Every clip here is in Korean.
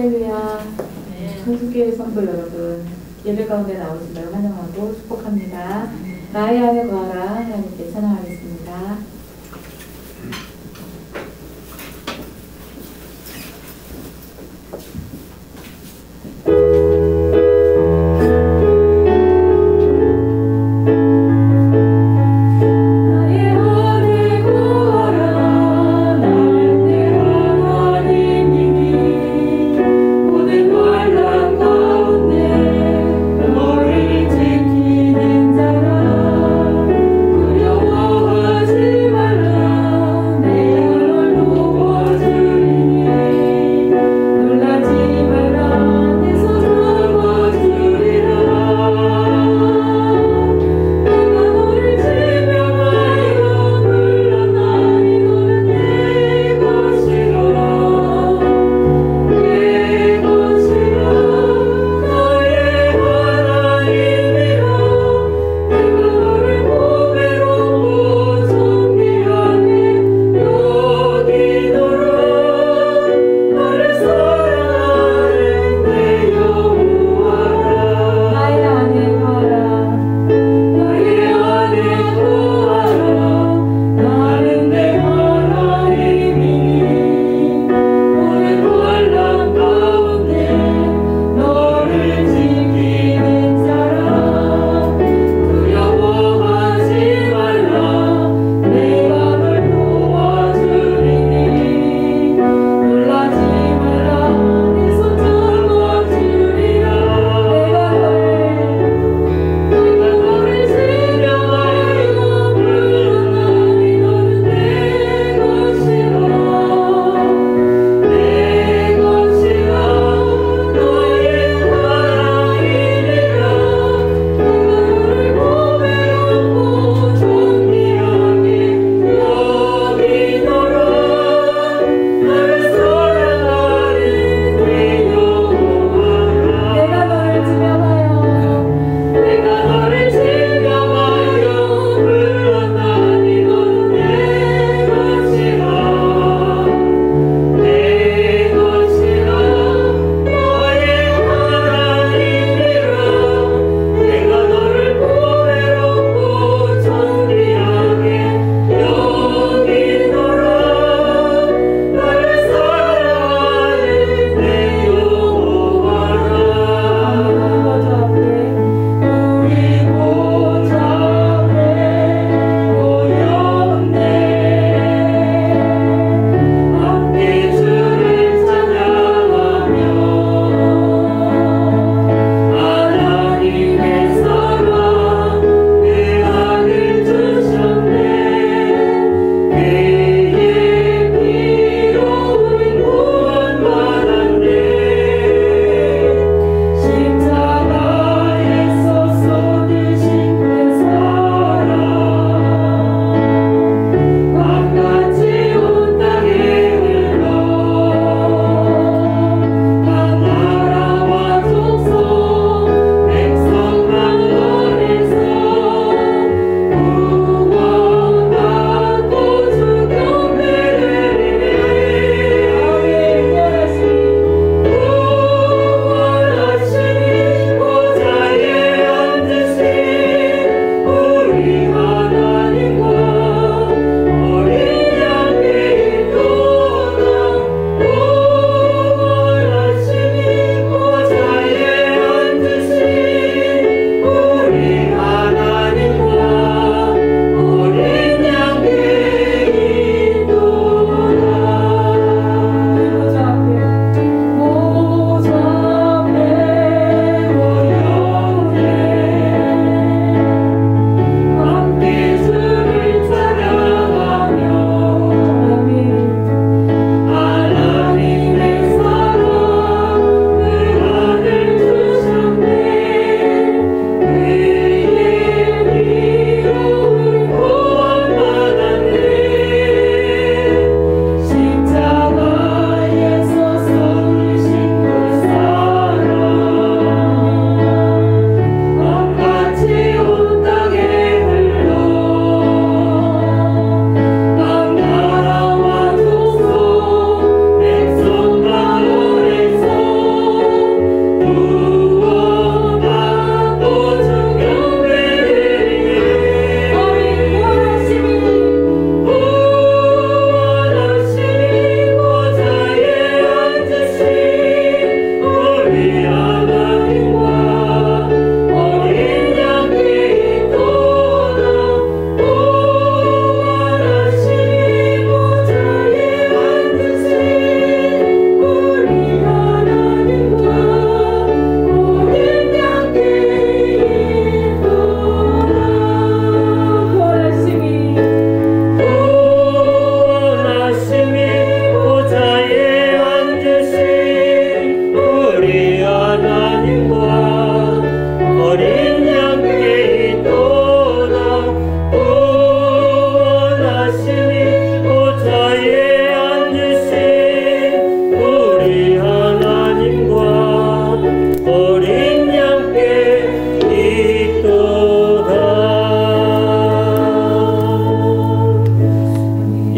할렐루야. 천주교회 성도 여러분, 예배 가운데 나오심을 환영하고 축복합니다. 나의 안에 거하라 하나님께 찬양하겠습니다. 두려워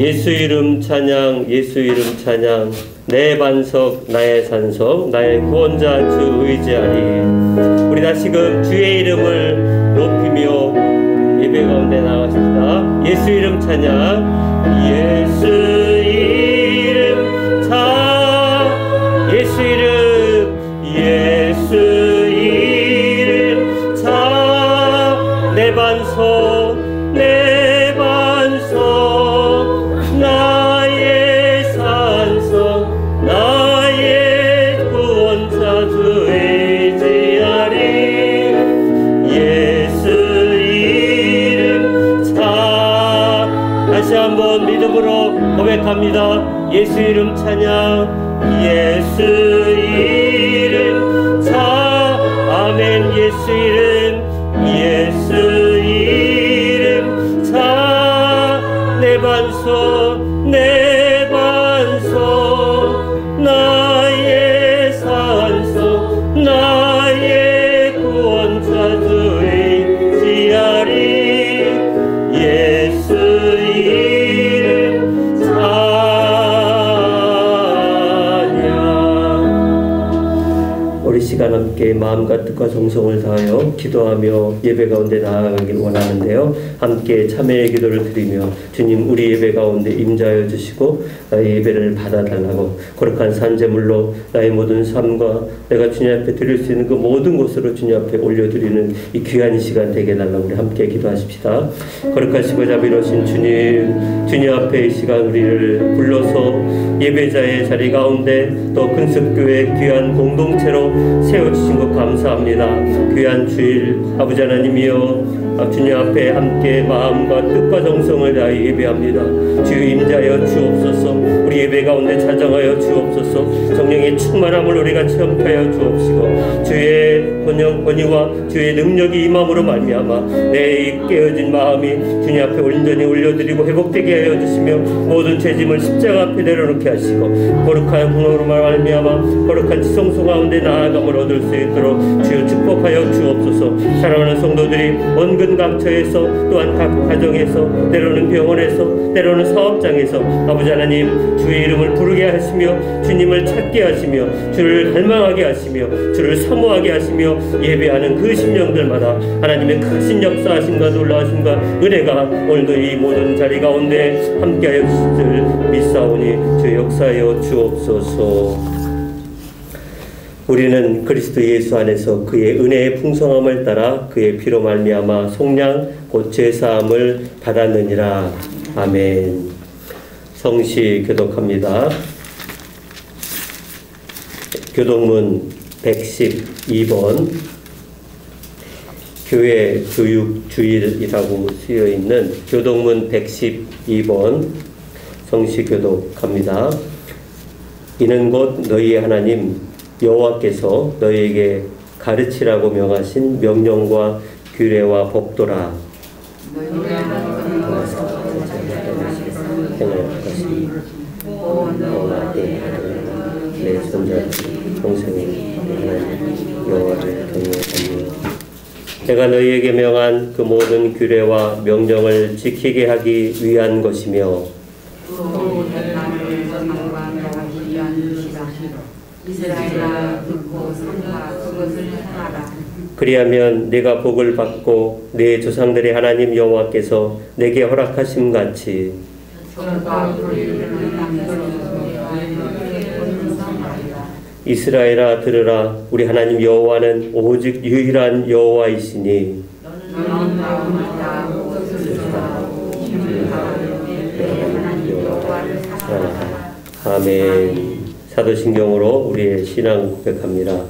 예수 이름 찬양, 예수 이름 찬양. 내 반석, 나의 산석, 나의 구원자 주 의지하리. 우리 다시금 주의 이름을 높이며 예배 가운데 나가십니다. 예수 이름 찬양. 예수 이름 찬양. 예수 이름, 예수 이름 찬양. 내 반석, 내 반석, 나의 산석, 나의 구원자 주 의지하리. 예수 이름 찬양. 다시 한번 믿음으로 고백합니다. 예수 이름 찬양. 예수 이름 찬양. 아멘. 예수 이름, 예수 이름 찬양. 내 반석, 내 반석, 나의 산석, 나의 구원자 주 의지하리. 예수 이름 찬양. 우리 시간 함께 마음과 뜻과 정성을 다하여 기도하며 예배 가운데 나아가길 원하는데요. 함께 참회의 기도를 드리며 주님 우리 예배 가운데 임자하여 주시고 나의 예배를 받아달라고 거룩한 산제물로 나의 모든 삶과 내가 주님 앞에 드릴 수 있는 그 모든 것으로 주님 앞에 올려드리는 이 귀한 시간 되게 해달라고 우리 함께 기도하십시다. 거룩하시고 자비로우신 주님, 주님 앞에 이 시간 우리를 불러서 예배자의 자리 가운데 또 근습교회 귀한 공동체로 세워주신 것 감사합니다. 귀한 주일 아버지 하나님이여, 주님 앞에 함께 마음과 뜻과 정성을 다해 예배합니다. 주 임자여 주옵소서. 우리 예배 가운데 찾아가여 주옵소서. 성령의 충만함을 우리가 체험하여 주옵시고 주의 권위와 주의 능력이 임함으로 말미암아 내 깨어진 마음이 주님 앞에 온전히 올려드리고 회복되게 하여 주시며 모든 죄짐을 십자가 앞에 내려놓게 하시고 거룩한 공로로 말미암아 거룩한 지성소 가운데 나아감을 얻을 수 있도록 주여 축복하여 주옵소서. 사랑하는 성도들이 원근 각처에서 또한 각 가정에서 때로는 병원에서 때로는 사업장에서 아버지 하나님 주의 이름을 부르게 하시며 주님을 찾게 하시며 주를 갈망하게 하시며 주를 사모하게 하시며 예배하는 그 심령들마다 하나님의 크신 역사하심과 놀라우심과 은혜가 오늘도 이 모든 자리 가운데 함께하여 주실 믿사오니 주 역사하여 주옵소서. 우리는 그리스도 예수 안에서 그의 은혜의 풍성함을 따라 그의 피로 말미암아 속량 곧 죄사함을 받았느니라. 아멘. 성시 교독합니다. 교독문 112번 교회 교육 주일이라고 쓰여 있는 교독문 112번 성시 교독합니다. 이는 곧 너희의 하나님 여호와께서 너희에게 가르치라고 명하신 명령과 규례와 법도라. 내 손자 동생이 여호와를 경외하며 내가 너희에게 명한 그 모든 규례와 명령을 지키게 하기 위한 것이며 이스라엘아 듣고 삼가 그것을 행하라. 그리하면 네가 복을 받고 네 조상들의 하나님 여호와께서 내게 허락하심 같이 이스라엘아 들으라. 우리 하나님 여호와는 오직 유일한 여호와이시니 아멘. 사도신경으로 우리의 신앙 고백합니다.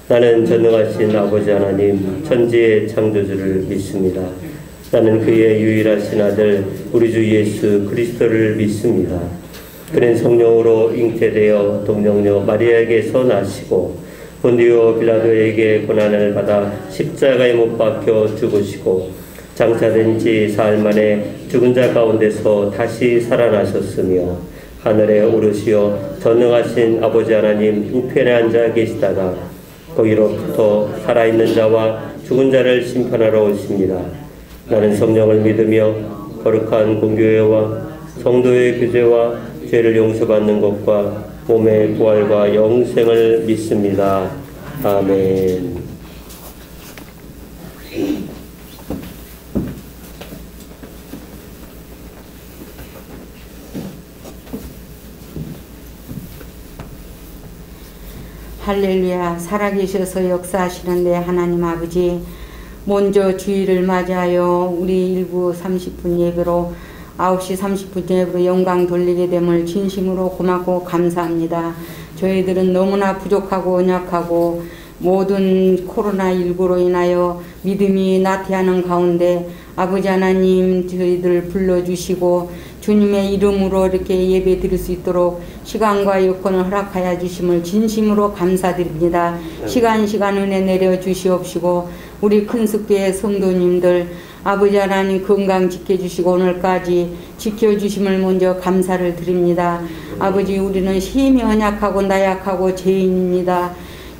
나는 전능하신 아버지 하나님 천지의 창조주를 믿습니다. 나는 그의 유일하신 아들 우리 주 예수 그리스도를 믿습니다. 그는 성령으로 잉태되어 동정녀 마리아에게서 나시고 본디오 빌라도에게 고난을 받아 십자가에 못 박혀 죽으시고 장사된 지 사흘 만에 죽은 자 가운데서 다시 살아나셨으며 하늘에 오르시어 전능하신 아버지 하나님 우편에 앉아 계시다가 거기로부터 살아있는 자와 죽은 자를 심판하러 오십니다. 나는 성령을 믿으며 거룩한 공교회와 성도의 교제와 죄를 용서받는 것과 몸의 부활과 영생을 믿습니다. 아멘. 할렐루야. 살아계셔서 역사하시는데 하나님 아버지, 먼저 주일을 맞이하여 우리 1부 30분 예배로 9시 30분 예배로 영광 돌리게 됨을 진심으로 고맙고 감사합니다. 저희들은 너무나 부족하고 연약하고 모든 코로나19로 인하여 믿음이 나태하는 가운데 아버지 하나님 저희들을 불러주시고 주님의 이름으로 이렇게 예배 드릴 수 있도록 시간과 여건을 허락하여 주심을 진심으로 감사드립니다. 시간 은혜 내려 주시옵시고 우리 큰숙교의 성도님들 아버지 하나님 건강 지켜주시고 오늘까지 지켜주심을 먼저 감사를 드립니다. 아버지 우리는 힘이 연약하고 나약하고 죄인입니다.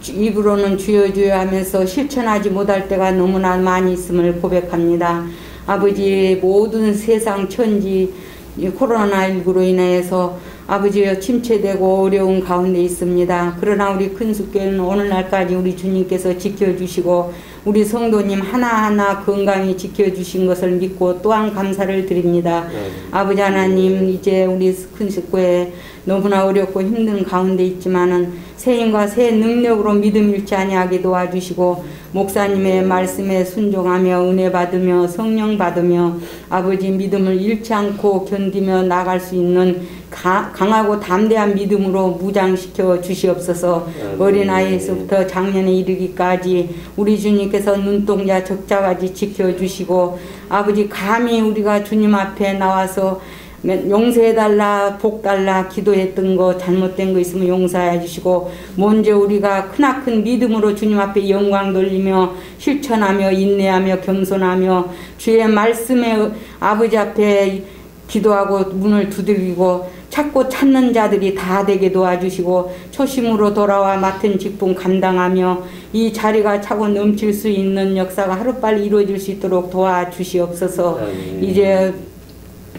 입으로는 주여 주여 하면서 실천하지 못할 때가 너무나 많이 있음을 고백합니다. 아버지 모든 세상 천지 코로나19로 인해서 아버지여 침체되고 어려운 가운데 있습니다. 그러나 우리 큰숙교는 오늘날까지 우리 주님께서 지켜주시고 우리 성도님 하나하나 건강히 지켜주신 것을 믿고 또한 감사를 드립니다. 아버지 하나님 이제 우리 큰숙교에 너무나 어렵고 힘든 가운데 있지만은 새 힘과 새 능력으로 믿음 잃지 아니하게 도와주시고 목사님의 말씀에 순종하며 은혜 받으며 성령 받으며 아버지 믿음을 잃지 않고 견디며 나갈 수 있는 강하고 담대한 믿음으로 무장시켜 주시옵소서. 어린아이에서부터 작년에 이르기까지 우리 주님께서 눈동자 적자까지 지켜주시고 아버지 감히 우리가 주님 앞에 나와서 용서해달라 복달라 기도했던 거 잘못된 거 있으면 용서해 주시고 먼저 우리가 크나큰 믿음으로 주님 앞에 영광 돌리며 실천하며 인내하며 겸손하며 주의 말씀에 아버지 앞에 기도하고 문을 두드리고 찾고 찾는 자들이 다 되게 도와주시고 초심으로 돌아와 맡은 직분 감당하며 이 자리가 차고 넘칠 수 있는 역사가 하루빨리 이루어질 수 있도록 도와주시옵소서. 이제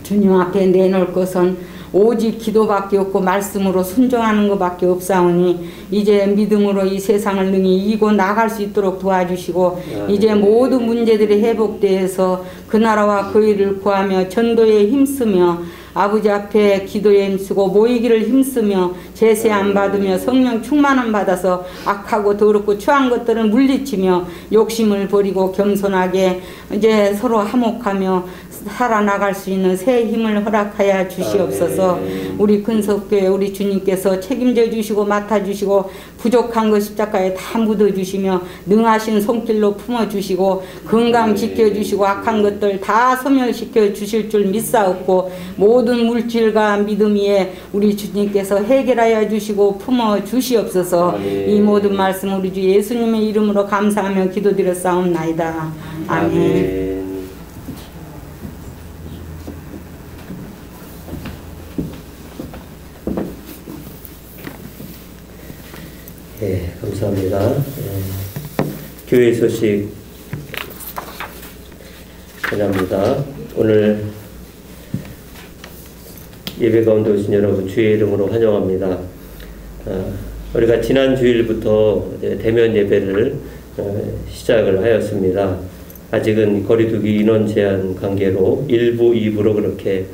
주님 앞에 내놓을 것은 오직 기도밖에 없고 말씀으로 순종하는 것밖에 없사오니 이제 믿음으로 이 세상을 능히 이기고 나갈 수 있도록 도와주시고 이제 모든 문제들이 회복되어서 그 나라와 그 일을 구하며 전도에 힘쓰며 아버지 앞에 기도에 힘쓰고 모이기를 힘쓰며 제세 안 받으며 성령 충만함 받아서 악하고 더럽고 추한 것들을 물리치며 욕심을 버리고 겸손하게 이제 서로 화목하며 살아나갈 수 있는 새 힘을 허락하여 주시옵소서. 우리 큰석교회 우리 주님께서 책임져 주시고 맡아주시고 부족한 것 십자가에 다 묻어주시며 능하신 손길로 품어주시고 건강 지켜주시고 악한 것들 다 소멸시켜 주실 줄 믿사옵고 모든 물질과 믿음 위에 우리 주님께서 해결하여 주시고 품어 주시옵소서. 이 모든 말씀 우리 주 예수님의 이름으로 감사하며 기도드렸사옵나이다. 아멘. 네, 감사합니다. 교회 소식 전합니다. 오늘 예배 가운데 오신 여러분 주의 이름으로 환영합니다. 우리가 지난 주일부터 대면 예배를 시작을 하였습니다. 아직은 거리두기 인원 제한 관계로 1부, 2부로 그렇게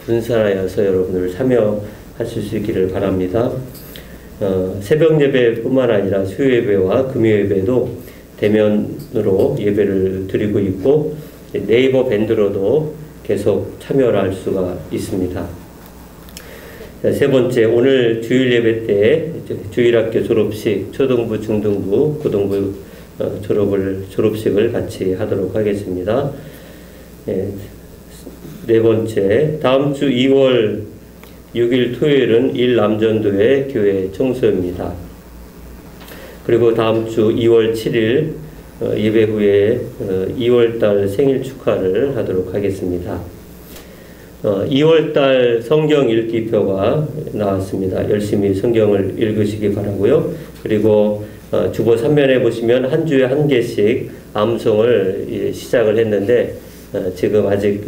분산하여서 여러분들 참여하실 수 있기를 바랍니다. 새벽 예배뿐만 아니라 수요 예배와 금요 예배도 대면으로 예배를 드리고 있고 네이버 밴드로도 계속 참여를 할 수가 있습니다. 세 번째, 오늘 주일 예배 때 주일학교 졸업식, 초등부, 중등부, 고등부 졸업식을 같이 하도록 하겠습니다. 네 번째, 다음 주 2월 6일 토요일은 일남전도회 교회 청소입니다. 그리고 다음 주 2월 7일 예배 후에 2월달 생일 축하를 하도록 하겠습니다. 2월달 성경 읽기표가 나왔습니다. 열심히 성경을 읽으시기 바라고요. 그리고 주보 3면에 보시면 한 주에 한 개씩 암송을 시작을 했는데 지금 아직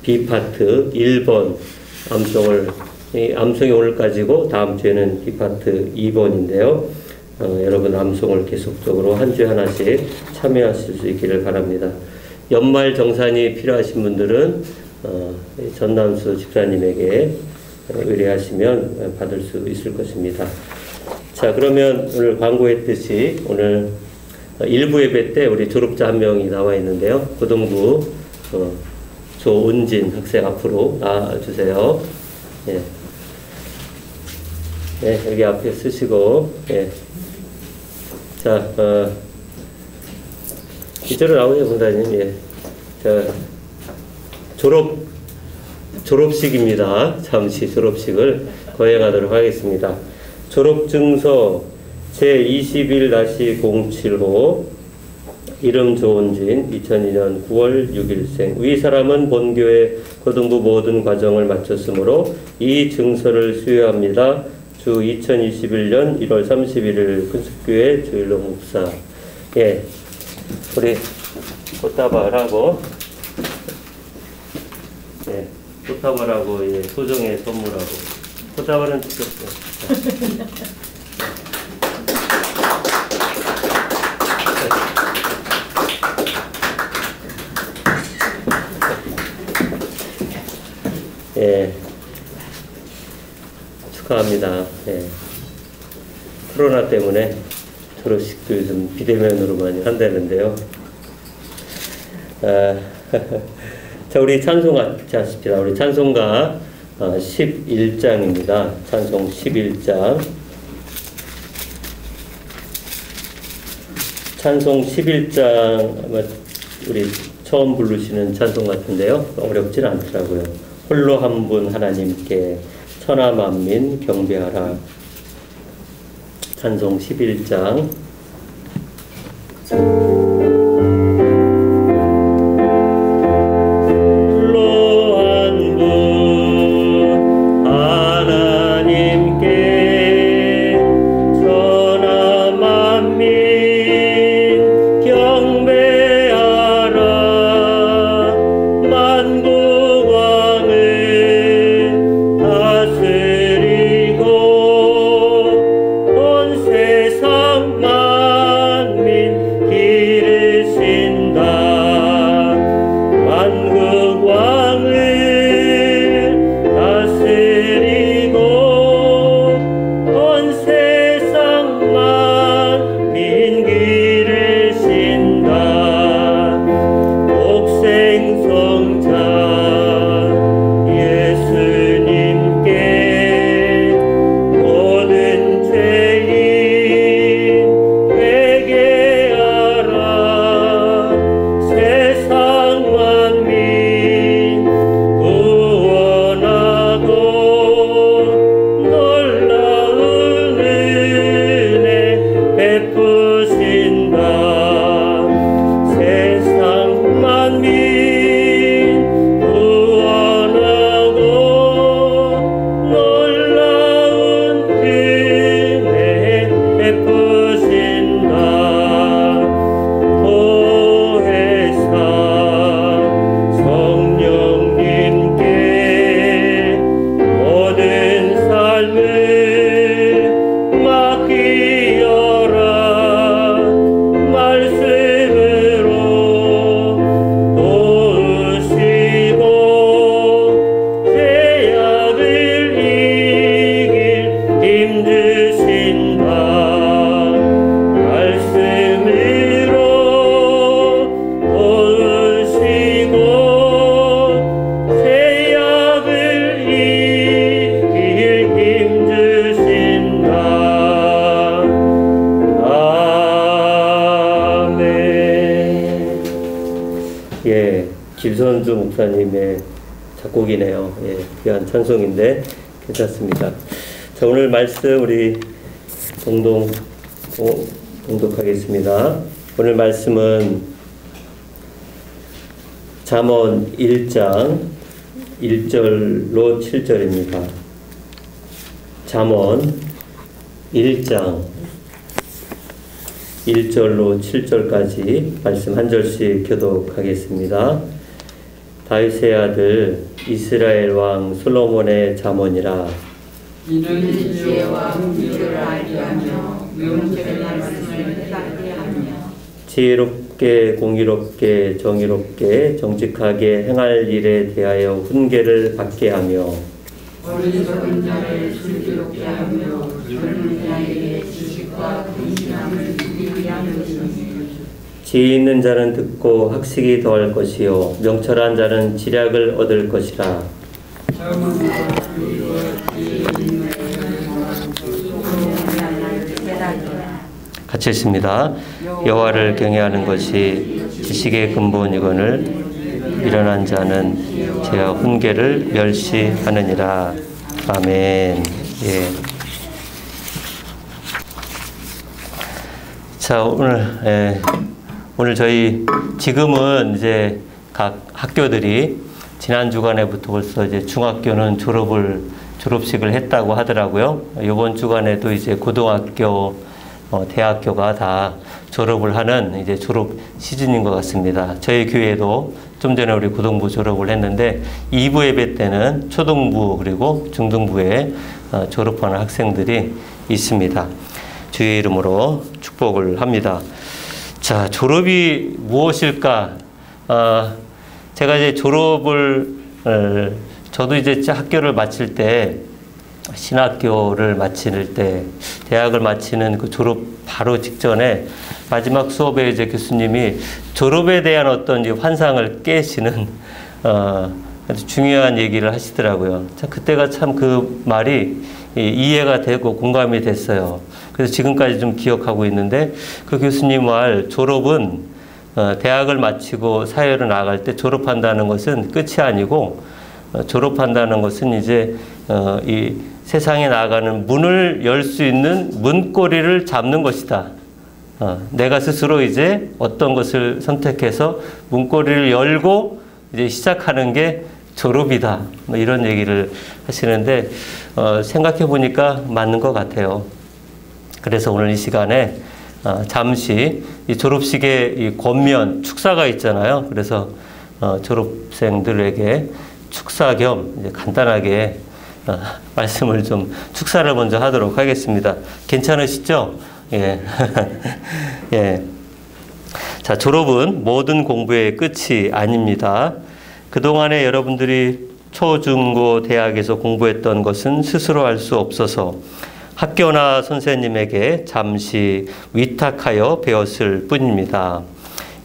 B파트 1번 암송이 오늘까지고 다음 주에는 이 파트 2번인데요. 여러분 암송을 계속적으로 한 주에 하나씩 참여하실 수 있기를 바랍니다. 연말 정산이 필요하신 분들은 전남수 집사님에게 의뢰하시면 받을 수 있을 것입니다. 자, 그러면 오늘 광고했듯이 오늘 일부 예배 때 우리 졸업자 한 명이 나와 있는데요. 고등부 조은진 학생 앞으로 나와주세요. 예. 네, 여기 앞에 쓰시고, 예. 자, 이쪽으로 나오세요, 본사님. 예. 자, 졸업식입니다. 잠시 졸업식을 거행하도록 하겠습니다. 졸업증서 제21-07호 이름 조은진 2002년 9월 6일생 위 사람은 본교회 고등부 모든 과정을 마쳤으므로 이 증서를 수여합니다. 주 2021년 1월 31일 큰숙교회 주일로 목사. 예, 우리 꽃다발하고 예, 꽃다발하고 예, 소정의 선물하고 꽃다발은 주셨어요. 예, 축하합니다. 예. 코로나 때문에 졸업식도 요즘 비대면으로 많이 한다는데요. 자, 우리 찬송 같이 하십시다. 우리 찬송가 11장입니다. 찬송 11장. 찬송 11장 아마 우리 처음 부르시는 찬송 같은데요. 어렵진 않더라고요. 홀로 한 분 하나님께 천하 만민 경배하라. 찬송 11장. 김선주 목사님의 작곡이네요. 예, 귀한 찬송인데 괜찮습니다. 자, 오늘 말씀 우리 봉독하겠습니다. 오늘 말씀은 잠언 1장 1절로 7절입니다. 잠언 1장 1절로 7절까지 말씀 한 절씩 교독하겠습니다. 다윗의 아들 이스라엘 왕 솔로몬의 잠언이라. 이는 지혜와 긍휼을 알게 하며 명철의 말씀을 깨닫게 하며 지혜롭게 공의롭게 정의롭게 정직하게 행할 일에 대하여 훈계를 받게 하며 어리석은 자를 슬기롭게 하며 젊은 자에게 지식과 근신함을 주기 위한 것이니 지혜 있는 자는 듣고 학식이 더할 것이요 명철한 자는 지략을 얻을 것이라. 같이 읽습니다. 여호와를 경외하는 것이 지식의 근본이거늘 미련한 자는 지혜와 훈계를 멸시하느니라. 아멘. 예. 자, 오늘 저희 지금은 이제 각 학교들이 지난 주간에부터 벌써 이제 중학교는 졸업식을 했다고 하더라고요. 이번 주간에도 이제 고등학교, 대학교가 다 졸업을 하는 이제 졸업 시즌인 것 같습니다. 저희 교회도 좀 전에 우리 고등부 졸업을 했는데 2부 예배 때는 초등부 그리고 중등부에 졸업하는 학생들이 있습니다. 주의 이름으로 축복을 합니다. 자, 졸업이 무엇일까? 제가 이제 저도 이제 학교를 마칠 때, 신학교를 마칠 때, 대학을 마치는 그 졸업 바로 직전에 마지막 수업에 이제 교수님이 졸업에 대한 어떤 이제 환상을 깨시는, 아주 중요한 얘기를 하시더라고요. 자, 그때가 참 그 말이 이해가 되고 공감이 됐어요. 그래서 지금까지 좀 기억하고 있는데 그 교수님 말, 졸업은 대학을 마치고 사회로 나갈 때 졸업한다는 것은 끝이 아니고 졸업한다는 것은 이제 이 세상에 나가는 문을 열 수 있는 문고리를 잡는 것이다. 내가 스스로 이제 어떤 것을 선택해서 문고리를 열고 이제 시작하는 게 졸업이다. 뭐 이런 얘기를 하시는데 생각해 보니까 맞는 것 같아요. 그래서 오늘 이 시간에 잠시 이 졸업식의 이 권면, 축사가 있잖아요. 그래서 졸업생들에게 축사 겸 이제 간단하게 말씀을 좀 축사를 먼저 하도록 하겠습니다. 괜찮으시죠? 예. 예. 자, 졸업은 모든 공부의 끝이 아닙니다. 그동안에 여러분들이 초, 중, 고, 대학에서 공부했던 것은 스스로 할 수 없어서 학교나 선생님에게 잠시 위탁하여 배웠을 뿐입니다.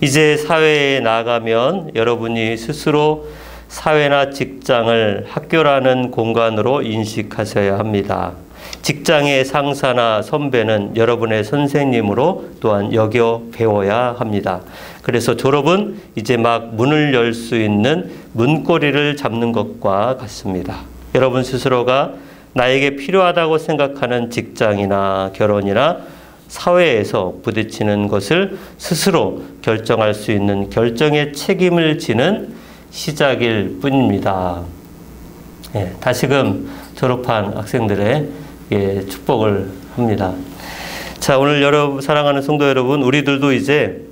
이제 사회에 나가면 여러분이 스스로 사회나 직장을 학교라는 공간으로 인식하셔야 합니다. 직장의 상사나 선배는 여러분의 선생님으로 또한 여겨 배워야 합니다. 그래서 졸업은 이제 막 문을 열 수 있는 문고리를 잡는 것과 같습니다. 여러분 스스로가 나에게 필요하다고 생각하는 직장이나 결혼이나 사회에서 부딪히는 것을 스스로 결정할 수 있는 결정의 책임을 지는 시작일 뿐입니다. 예, 다시금 졸업한 학생들의 축복을 합니다. 자, 오늘 사랑하는 성도 여러분, 우리들도 이제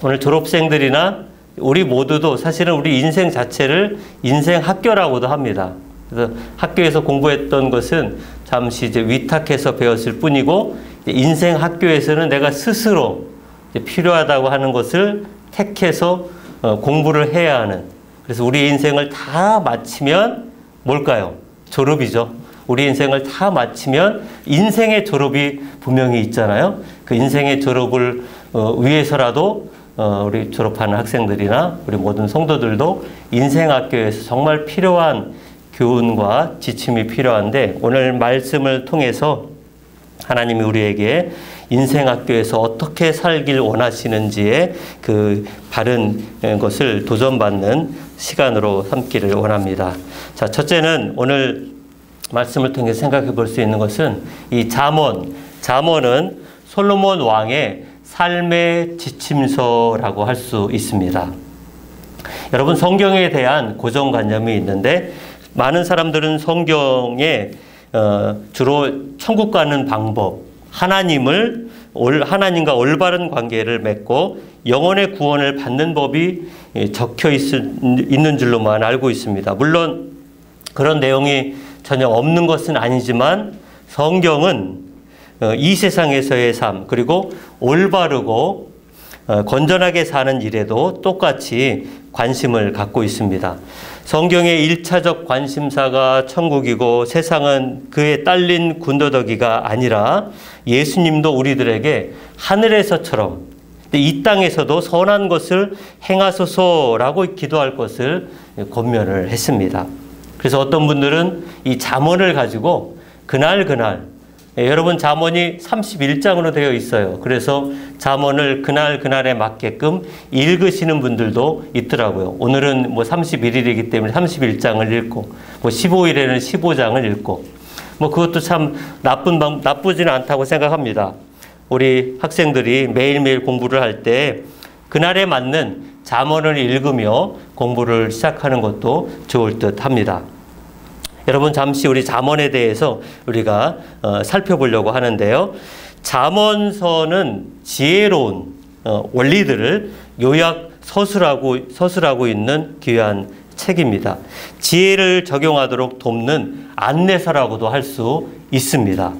오늘 졸업생들이나 우리 모두도 사실은 우리 인생 자체를 인생 학교라고도 합니다. 그래서 학교에서 공부했던 것은 잠시 이제 위탁해서 배웠을 뿐이고 인생 학교에서는 내가 스스로 필요하다고 하는 것을 택해서 공부를 해야 하는, 그래서 우리 인생을 다 마치면 뭘까요? 졸업이죠. 우리 인생을 다 마치면 인생의 졸업이 분명히 있잖아요. 그 인생의 졸업을 위해서라도 우리 졸업하는 학생들이나 우리 모든 성도들도 인생학교에서 정말 필요한 교훈과 지침이 필요한데, 오늘 말씀을 통해서 하나님이 우리에게 인생학교에서 어떻게 살길 원하시는지의 그 바른 것을 도전받는 시간으로 삼기를 원합니다. 자, 첫째는 오늘 말씀을 통해 생각해 볼 수 있는 것은 이 잠언은 솔로몬 왕의 삶의 지침서라고 할 수 있습니다. 여러분, 성경에 대한 고정관념이 있는데 많은 사람들은 성경에 주로 천국 가는 방법, 하나님을 하나님과 올바른 관계를 맺고 영혼의 구원을 받는 법이 적혀 있는 줄로만 알고 있습니다. 물론 그런 내용이 전혀 없는 것은 아니지만 성경은 이 세상에서의 삶 그리고 올바르고 건전하게 사는 일에도 똑같이 관심을 갖고 있습니다. 성경의 1차적 관심사가 천국이고 세상은 그에 딸린 군더더기가 아니라 예수님도 우리들에게 하늘에서처럼 이 땅에서도 선한 것을 행하소서라고 기도할 것을 권면을 했습니다. 그래서 어떤 분들은 이 잠언을 가지고 그날 여러분 잠언이 31장으로 되어 있어요. 그래서 잠언을 그날에 맞게끔 읽으시는 분들도 있더라고요. 오늘은 뭐 31일이기 때문에 31장을 읽고 뭐 15일에는 15장을 읽고 뭐 그것도 참 나쁘지는 않다고 생각합니다. 우리 학생들이 매일매일 공부를 할 때 그날에 맞는 잠언을 읽으며 공부를 시작하는 것도 좋을 듯 합니다. 여러분 잠시 우리 잠언에 대해서 우리가 살펴보려고 하는데요. 잠언서는 지혜로운 원리들을 요약 서술하고 있는 귀한 책입니다. 지혜를 적용하도록 돕는 안내서라고도 할 수 있습니다.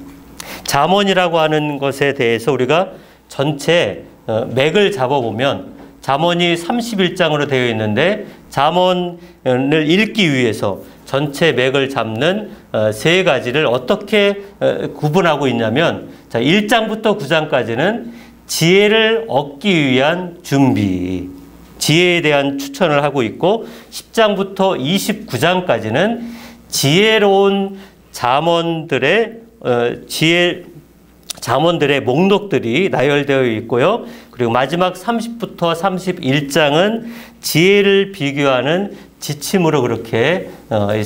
잠언이라고 하는 것에 대해서 우리가 전체 맥을 잡아보면 잠언이 31장으로 되어 있는데 잠언을 읽기 위해서 전체 맥을 잡는 세 가지를 어떻게 구분하고 있냐면 1장부터 9장까지는 지혜를 얻기 위한 준비, 지혜에 대한 추천을 하고 있고 10장부터 29장까지는 지혜로운 잠언들의 목록들이 나열되어 있고요. 그리고 마지막 30부터 31장은 지혜를 비교하는 지침으로 그렇게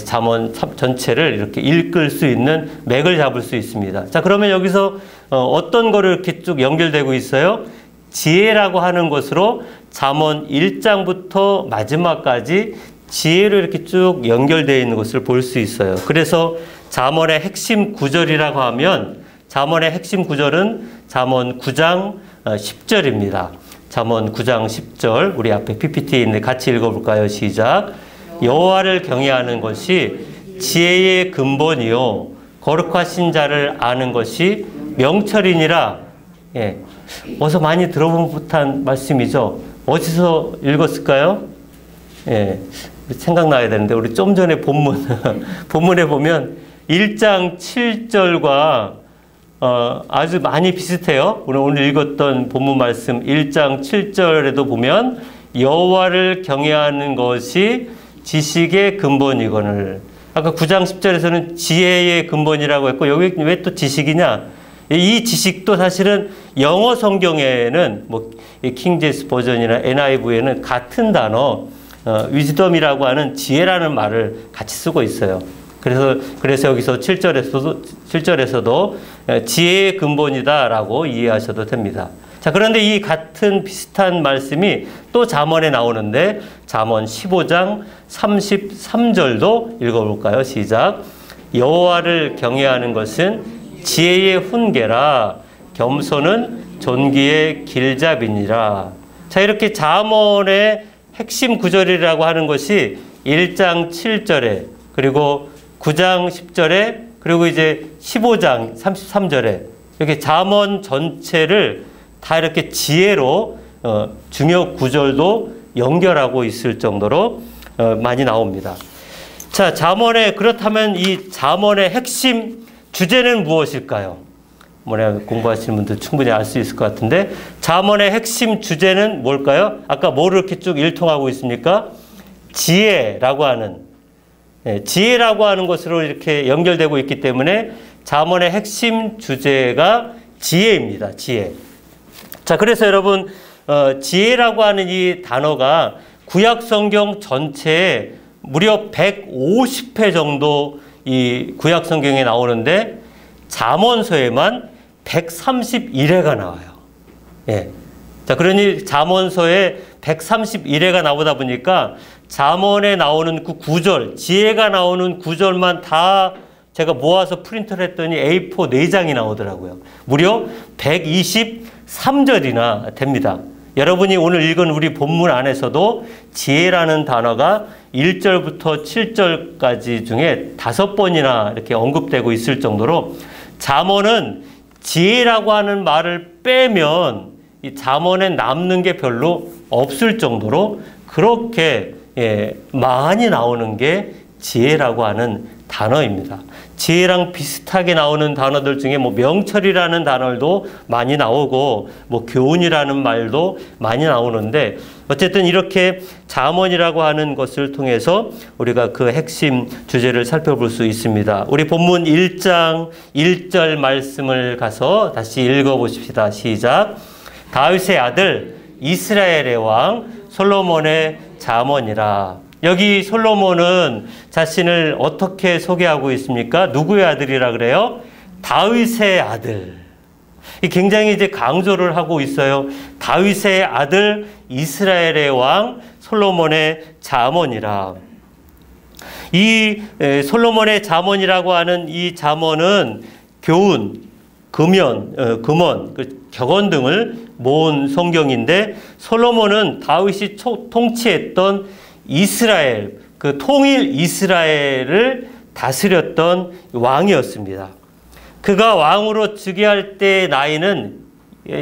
잠언 전체를 이렇게 읽을 수 있는 맥을 잡을 수 있습니다. 자, 그러면 여기서 어떤 거를 이렇게 쭉 연결되고 있어요? 지혜라고 하는 것으로 잠언 1장부터 마지막까지 지혜로 이렇게 쭉 연결되어 있는 것을 볼 수 있어요. 그래서 잠언의 핵심 구절이라고 하면 잠언의 핵심 구절은 잠언 9장 10절입니다. 잠언 9장 10절 우리 앞에 PPT에 있는데 같이 읽어볼까요? 시작. 여호와를 경외하는 것이 지혜의 근본이요 거룩하신 자를 아는 것이 명철이니라. 예, 어서 많이 들어본 듯한 말씀이죠. 어디서 읽었을까요? 예, 생각나야 되는데 우리 좀 전에 본문에 보면 1장 7절과 아주 많이 비슷해요. 오늘 읽었던 본문 말씀 1장 7절에도 보면 여호와를 경외하는 것이 지식의 근본이거늘. 아까 9장 10절에서는 지혜의 근본이라고 했고 여기 왜 또 지식이냐? 이 지식도 사실은 영어 성경에는 뭐 킹제임스 버전이나 NIV에는 같은 단어 위즈덤이라고 하는 지혜라는 말을 같이 쓰고 있어요. 그래서 여기서 7절에서도 지혜의 근본이다라고 이해하셔도 됩니다. 자, 그런데 이 같은 비슷한 말씀이 또 잠언에 나오는데 잠언 15장 33절도 읽어볼까요? 시작. 여호와를 경외하는 것은 지혜의 훈계라 겸손은 존귀의 길잡이니라. 자, 이렇게 잠언의 핵심 구절이라고 하는 것이 1장 7절에 그리고 9장 10절에 그리고 이제 15장 33절에 이렇게 잠언 전체를 다 이렇게 지혜로 중요 구절도 연결하고 있을 정도로 많이 나옵니다. 자, 그렇다면 이 잠언의 핵심 주제는 무엇일까요? 공부하시는 분들 충분히 알 수 있을 것 같은데 잠언의 핵심 주제는 뭘까요? 아까 뭐를 이렇게 쭉 일통하고 있습니까? 지혜라고 하는 것으로 이렇게 연결되고 있기 때문에 잠언의 핵심 주제가 지혜입니다. 지혜. 자, 그래서 여러분 지혜라고 하는 이 단어가 구약 성경 전체에 무려 150회 정도 이 구약 성경에 나오는데 잠언서에만 131회가 나와요. 예. 자, 그러니 잠언서에 131회가 나오다 보니까 잠언에 나오는 그 구절, 지혜가 나오는 구절만 다 제가 모아서 프린트를 했더니 A4 4장이 나오더라고요. 무려 123절이나 됩니다. 여러분이 오늘 읽은 우리 본문 안에서도 지혜라는 단어가 1절부터 7절까지 중에 5번이나 이렇게 언급되고 있을 정도로 잠언은 지혜라고 하는 말을 빼면 이 잠언에 남는 게 별로 없을 정도로 그렇게 많이 나오는 게 지혜라고 하는 단어입니다. 지혜랑 비슷하게 나오는 단어들 중에 뭐 명철이라는 단어도 많이 나오고 뭐 교훈이라는 말도 많이 나오는데 어쨌든 이렇게 잠언이라고 하는 것을 통해서 우리가 그 핵심 주제를 살펴볼 수 있습니다. 우리 본문 1장 1절 말씀을 가서 다시 읽어보십시다. 시작. 다윗의 아들 이스라엘의 왕 솔로몬의 잠언이라. 여기 솔로몬은 자신을 어떻게 소개하고 있습니까? 누구의 아들이라 그래요? 다윗의 아들. 굉장히 이제 강조를 하고 있어요. 다윗의 아들 이스라엘의 왕 솔로몬의 잠언이라. 이 솔로몬의 잠언이라고 하는 이 잠언은 교훈, 금언, 격언 등을 모은 성경인데 솔로몬은 다윗이 통치했던 이스라엘, 그 통일 이스라엘을 다스렸던 왕이었습니다. 그가 왕으로 즉위할 때의 나이는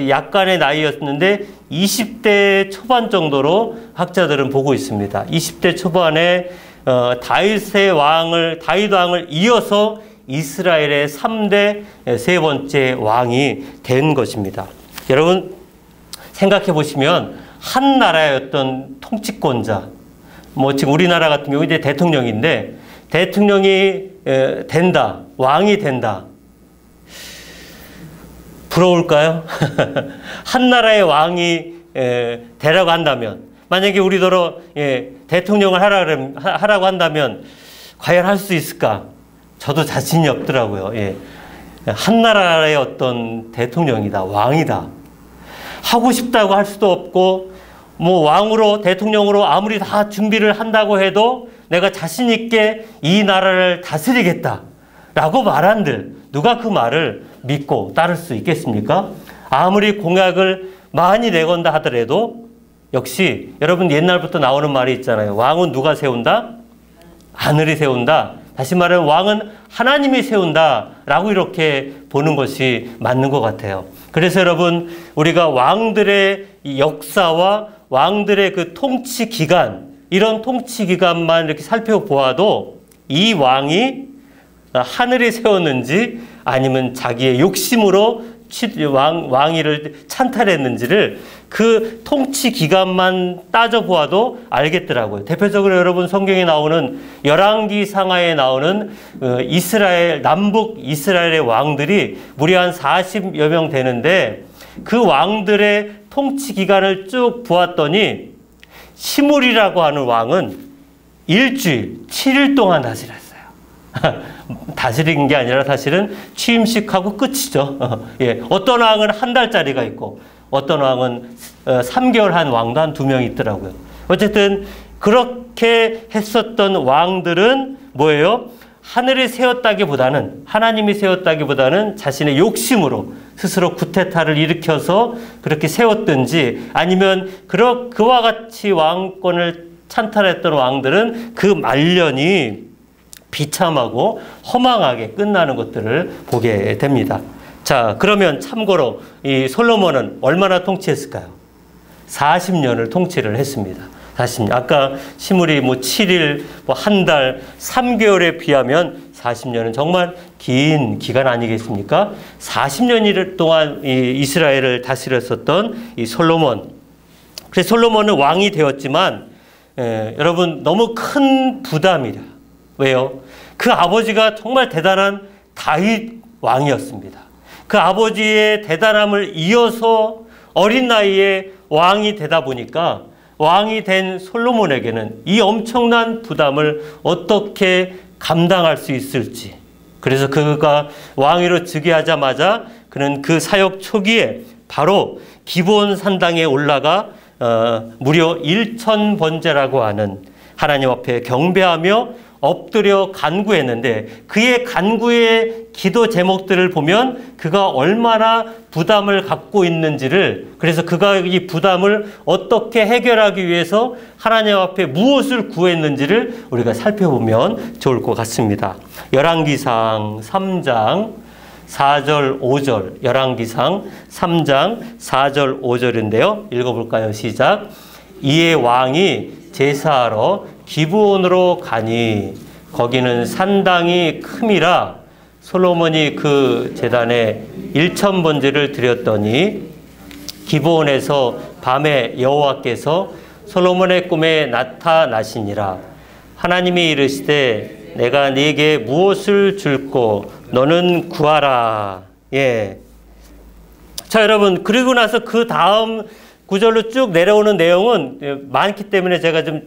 약간의 나이였는데 20대 초반 정도로 학자들은 보고 있습니다. 20대 초반에 다윗 왕을 이어서 이스라엘의 3대 세 번째 왕이 된 것입니다. 여러분 생각해 보시면 한 나라의 어떤 통치권자, 뭐 지금 우리나라 같은 경우 이제 대통령인데 대통령이 된다, 왕이 된다. 부러울까요? 한 나라의 왕이 되라고 한다면, 만약에 우리더러 대통령을 하라고 한다면 과연 할 수 있을까? 저도 자신이 없더라고요. 한 나라의 어떤 대통령이다, 왕이다. 하고 싶다고 할 수도 없고, 뭐 왕으로 대통령으로 아무리 다 준비를 한다고 해도 내가 자신 있게 이 나라를 다스리겠다 라고 말한들 누가 그 말을 믿고 따를 수 있겠습니까? 아무리 공약을 많이 내건다 하더라도 역시 여러분 옛날부터 나오는 말이 있잖아요. 왕은 누가 세운다? 하늘이 세운다. 다시 말하면 왕은 하나님이 세운다 라고 이렇게 보는 것이 맞는 것 같아요. 그래서 여러분 우리가 왕들의 역사와 왕들의 그 통치 기간, 이런 통치 기간만 이렇게 살펴보아도 이 왕이 하늘이 세웠는지 아니면 자기의 욕심으로 왕위를 찬탈했는지를 그 통치 기간만 따져보아도 알겠더라고요. 대표적으로 여러분 성경에 나오는 열왕기 상하에 나오는 이스라엘, 남북 이스라엘의 왕들이 무려 한 40여 명 되는데 그 왕들의 통치 기간을 쭉 보았더니 시므리라고 하는 왕은 일주일, 7일 동안 다스렸어요. 다스린 게 아니라 사실은 취임식하고 끝이죠. 어떤 왕은 한 달짜리가 있고 어떤 왕은 3개월 한 왕도 한 2명 있더라고요. 어쨌든 그렇게 했었던 왕들은 뭐예요? 하늘이 세웠다기보다는, 하나님이 세웠다기보다는 자신의 욕심으로 스스로 구테타를 일으켜서 그렇게 세웠든지, 아니면 그와 같이 왕권을 찬탈했던 왕들은 그 말년이 비참하고 허망하게 끝나는 것들을 보게 됩니다. 자, 그러면 참고로 이 솔로몬은 얼마나 통치했을까요? 40년을 통치를 했습니다. 40년. 아까 시므리 7일, 한 달, 3개월에 비하면 40년은 정말 긴 기간 아니겠습니까? 40년 동안 이 이스라엘을 다스렸었던 이 솔로몬. 그래서 솔로몬은 왕이 되었지만 여러분 너무 큰 부담이라. 왜요? 그 아버지가 정말 대단한 다윗 왕이었습니다. 그 아버지의 대단함을 이어서 어린 나이에 왕이 되다 보니까 왕이 된 솔로몬에게는 이 엄청난 부담을 어떻게 감당할 수 있을지. 그래서 그가 왕위로 즉위하자마자 그는 그 사역 초기에 바로 기브온 산당에 올라가 무려 1000번제라고 하는 하나님 앞에 경배하며 엎드려 간구했는데 그의 간구의 기도 제목들을 보면 그가 얼마나 부담을 갖고 있는지를, 그래서 그가 이 부담을 어떻게 해결하기 위해서 하나님 앞에 무엇을 구했는지를 우리가 살펴보면 좋을 것 같습니다. 열왕기상 3장 4절 5절, 열왕기상 3장 4절 5절인데요. 읽어볼까요? 시작. 이에 왕이 제사하러 기브온으로 가니 거기는 산당이 큼이라 솔로몬이 그 제단에 1000번제를 드렸더니 기브온에서 밤에 여호와께서 솔로몬의 꿈에 나타나시니라. 하나님이 이르시되 내가 네게 무엇을 줄꼬 너는 구하라. 예. 자, 여러분, 그리고 나서 그 다음 구절로 쭉 내려오는 내용은 많기 때문에 제가 좀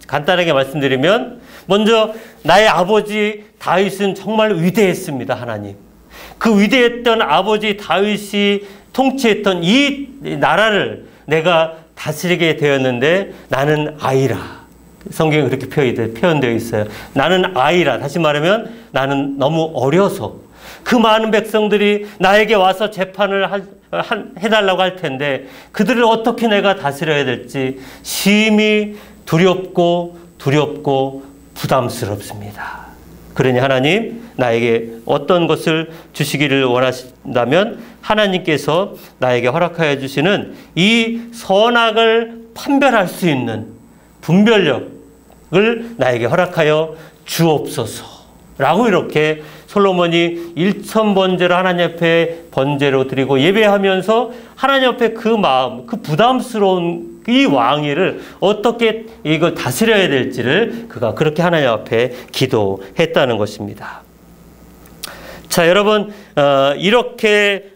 간단하게 말씀드리면, 먼저 나의 아버지 다윗은 정말 위대했습니다. 하나님, 그 위대했던 아버지 다윗이 통치했던 이 나라를 내가 다스리게 되었는데 나는 아이라. 성경에 그렇게 표현되어 있어요. 나는 아이라. 다시 말하면 나는 너무 어려서 그 많은 백성들이 나에게 와서 재판을 해달라고 할 텐데 그들을 어떻게 내가 다스려야 될지 심히 두렵고 부담스럽습니다. 그러니 하나님, 나에게 어떤 것을 주시기를 원하신다면 하나님께서 나에게 허락하여 주시는 이 선악을 판별할 수 있는 분별력을 나에게 허락하여 주옵소서 라고 이렇게 솔로몬이 1000번제를 하나님 앞에 번제로 드리고 예배하면서 하나님 앞에 그 마음, 그 부담스러운 이 왕위를 어떻게 이걸 다스려야 될지를 그가 그렇게 하나님 앞에 기도했다는 것입니다. 자, 여러분, 이렇게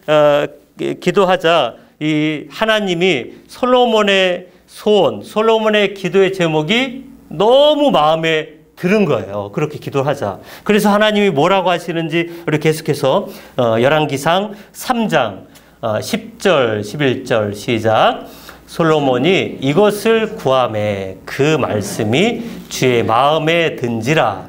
기도하자 이 하나님이 솔로몬의 소원, 솔로몬의 기도의 제목이 너무 마음에 들은 거예요. 그렇게 기도하자. 그래서 하나님이 뭐라고 하시는지 우리 계속해서 열왕기상 3장 10절 11절 시작. 솔로몬이 이것을 구하매 그 말씀이 주의 마음에 든지라.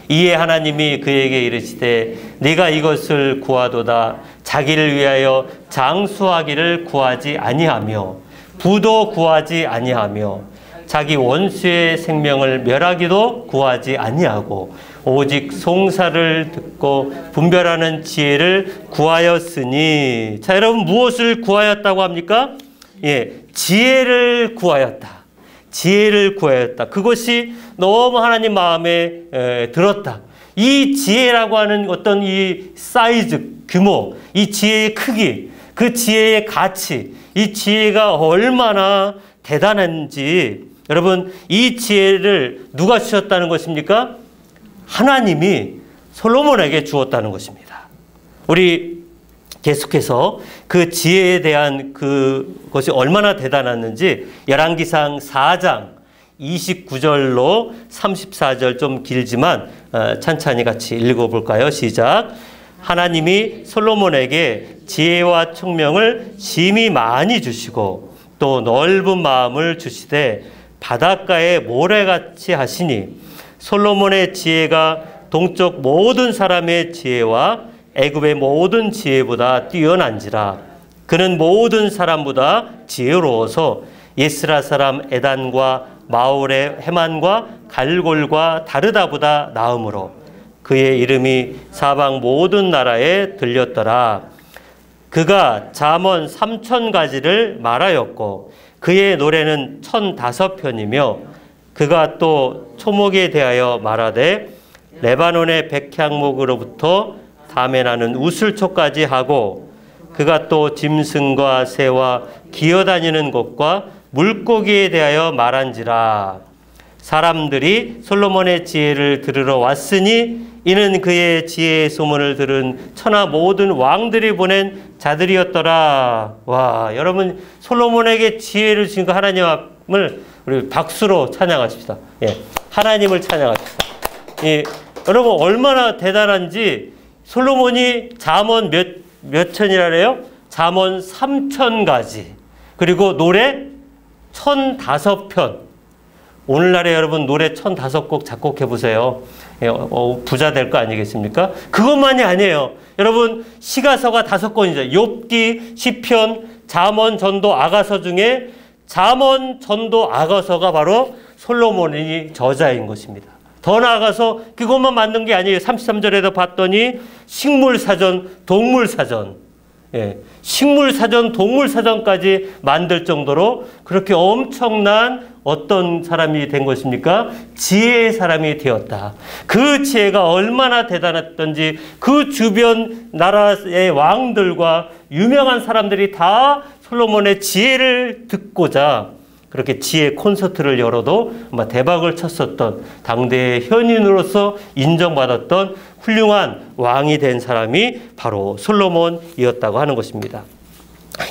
이에 하나님이 그에게 이르시되 네가 이것을 구하도다. 자기를 위하여 장수하기를 구하지 아니하며 부도 구하지 아니하며 자기 원수의 생명을 멸하기도 구하지 아니하고 오직 송사를 듣고 분별하는 지혜를 구하였으니. 자, 여러분, 무엇을 구하였다고 합니까? 예, 지혜를 구하였다. 지혜를 구하였다. 그것이 너무 하나님 마음에 들었다. 이 지혜라고 하는 어떤 이 사이즈, 규모, 이 지혜의 크기, 그 지혜의 가치, 이 지혜가 얼마나 대단한지, 여러분, 이 지혜를 누가 주셨다는 것입니까? 하나님이 솔로몬에게 주었다는 것입니다. 우리 계속해서 그 지혜에 대한 그것이 얼마나 대단했는지 열왕기상 4장 29절로 34절, 좀 길지만 찬찬히 같이 읽어볼까요? 시작. 하나님이 솔로몬에게 지혜와 총명을 심히 많이 주시고 또 넓은 마음을 주시되 바닷가에 모래같이 하시니 솔로몬의 지혜가 동쪽 모든 사람의 지혜와 애굽의 모든 지혜보다 뛰어난지라. 그는 모든 사람보다 지혜로워서 예스라 사람 에단과 마올의 헤만과 갈골과 다르다보다 나음으로 그의 이름이 사방 모든 나라에 들렸더라. 그가 잠언 3000가지를 말하였고 그의 노래는 1005편이며 그가 또 초목에 대하여 말하되 레바논의 백향목으로부터 담에 나는 우슬초까지 하고 그가 또 짐승과 새와 기어다니는 것과 물고기에 대하여 말한지라. 사람들이 솔로몬의 지혜를 들으러 왔으니 이는 그의 지혜의 소문을 들은 천하 모든 왕들이 보낸 자들이었더라. 와, 여러분, 솔로몬에게 지혜를 주신 그 하나님을 우리 박수로 찬양하십시다. 예, 하나님을 찬양하십시다. 예, 여러분, 얼마나 대단한지. 솔로몬이 잠언 몇 천이라래요? 잠언 3000가지. 그리고 노래 1005편. 오늘날에 여러분 노래 1005곡 작곡해 보세요. 부자 될 거 아니겠습니까? 그것만이 아니에요. 여러분 시가서가 5권이죠. 욥기, 시편, 잠언, 전도, 아가서 중에 잠언, 전도, 아가서가 바로 솔로몬이 저자인 것입니다. 더 나아가서 그것만 만든 게 아니에요. 33절에도 봤더니 식물사전, 동물사전, 식물사전, 동물사전까지 만들 정도로 그렇게 엄청난 어떤 사람이 된 것입니까? 지혜의 사람이 되었다. 그 지혜가 얼마나 대단했던지 그 주변 나라의 왕들과 유명한 사람들이 다 솔로몬의 지혜를 듣고자 그렇게 지혜 콘서트를 열어도 아마 대박을 쳤었던 당대의 현인으로서 인정받았던 훌륭한 왕이 된 사람이 바로 솔로몬이었다고 하는 것입니다.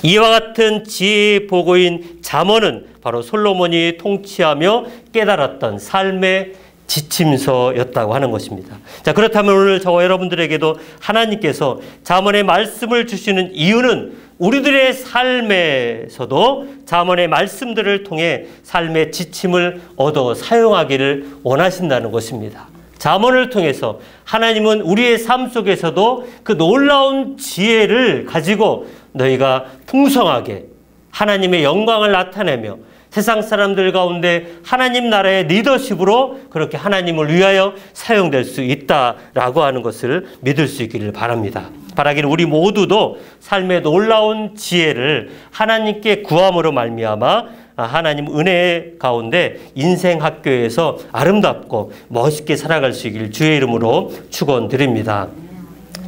이와 같은 지혜의 보고인 잠언은 바로 솔로몬이 통치하며 깨달았던 삶의 지침서였다고 하는 것입니다. 자, 그렇다면 오늘 저와 여러분들에게도 하나님께서 잠언의 말씀을 주시는 이유는 우리들의 삶에서도 잠언의 말씀들을 통해 삶의 지침을 얻어 사용하기를 원하신다는 것입니다. 잠언을 통해서 하나님은 우리의 삶 속에서도 그 놀라운 지혜를 가지고 너희가 풍성하게 하나님의 영광을 나타내며 세상 사람들 가운데 하나님 나라의 리더십으로 그렇게 하나님을 위하여 사용될 수 있다라고 하는 것을 믿을 수 있기를 바랍니다. 바라기는 우리 모두도 삶의 놀라운 지혜를 하나님께 구함으로 말미암아 하나님 은혜 가운데 인생 학교에서 아름답고 멋있게 살아갈 수 있기를 주의 이름으로 축원드립니다.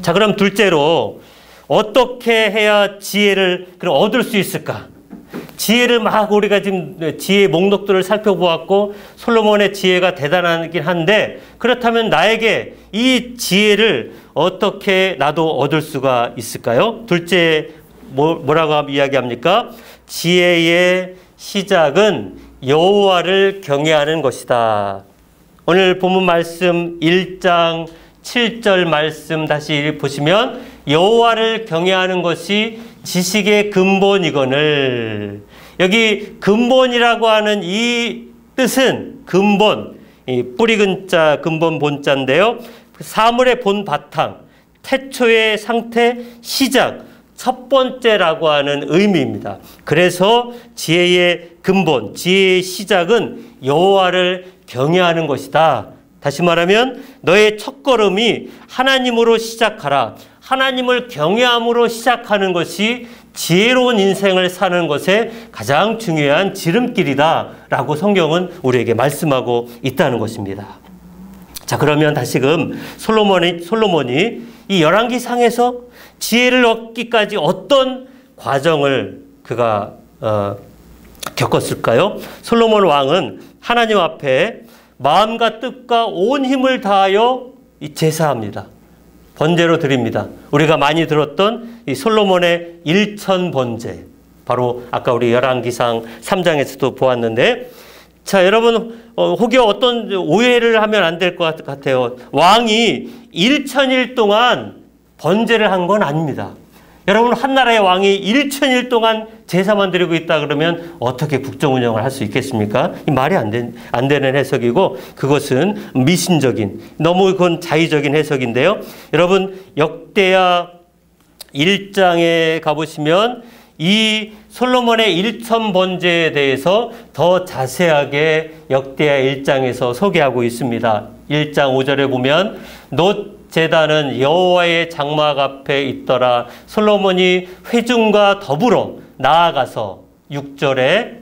자, 그럼 둘째로 어떻게 해야 지혜를 얻을 수 있을까? 지혜를 막 우리가 지금 지혜 목록들을 살펴보았고 솔로몬의 지혜가 대단하긴 한데 그렇다면 나에게 이 지혜를 어떻게 나도 얻을 수가 있을까요? 둘째 뭐라고 이야기합니까? 지혜의 시작은 여호와를 경외하는 것이다. 오늘 본문 말씀 1장 7절 말씀 다시 보시면 여호와를 경외하는 것이 지식의 근본이거늘. 여기 근본이라고 하는 이 뜻은 근본, 이 뿌리 근자 근본 본자인데요. 사물의 본 바탕, 태초의 상태, 시작, 첫 번째라고 하는 의미입니다. 그래서 지혜의 근본, 지혜의 시작은 여호와를 경외하는 것이다. 다시 말하면 너의 첫걸음이 하나님으로 시작하라. 하나님을 경외함으로 시작하는 것이 지혜로운 인생을 사는 것에 가장 중요한 지름길이다 라고 성경은 우리에게 말씀하고 있다는 것입니다. 자, 그러면 다시금 솔로몬이 이 열왕기상에서 지혜를 얻기까지 어떤 과정을 그가 겪었을까요? 솔로몬 왕은 하나님 앞에 마음과 뜻과 온 힘을 다하여 제사합니다. 번제로 드립니다. 우리가 많이 들었던 이 솔로몬의 일천번제, 바로 아까 우리 열왕기상 3장에서도 보았는데, 자, 여러분 혹여 어떤 오해를 하면 안 될 것 같아요. 왕이 1000일 동안 번제를 한 건 아닙니다. 여러분 한나라의 왕이 1000일 동안 제사만 드리고 있다 그러면 어떻게 국정 운영을 할 수 있겠습니까? 이 말이 안 되는 해석이고 그것은 미신적인, 너무 그건 자의적인 해석인데요. 여러분 역대하 1장에 가보시면 이 솔로몬의 1000번제에 대해서 더 자세하게 역대하 1장에서 소개하고 있습니다. 1장 5절에 보면 놋 제단은 여호와의 장막 앞에 있더라. 솔로몬이 회중과 더불어 나아가서 6절에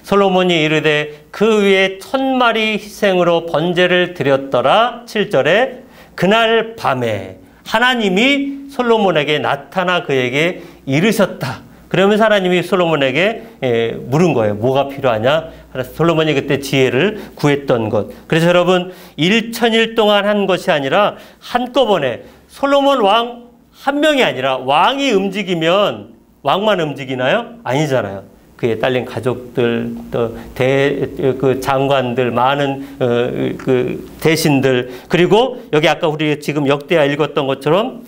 솔로몬이 이르되 그 위에 1000마리 희생으로 번제를 드렸더라. 7절에 그날 밤에 하나님이 솔로몬에게 나타나 그에게 이르셨다. 그러면서 하나님이 솔로몬에게 물은 거예요. 뭐가 필요하냐? 솔로몬이 그때 지혜를 구했던 것. 그래서 여러분 1000일 동안 한 것이 아니라 한꺼번에 솔로몬 왕 한 명이 아니라 왕이 움직이면 왕만 움직이나요? 아니잖아요. 그에 딸린 가족들, 또 그 장관들, 많은 그 대신들, 그리고 여기 아까 우리 지금 역대하 읽었던 것처럼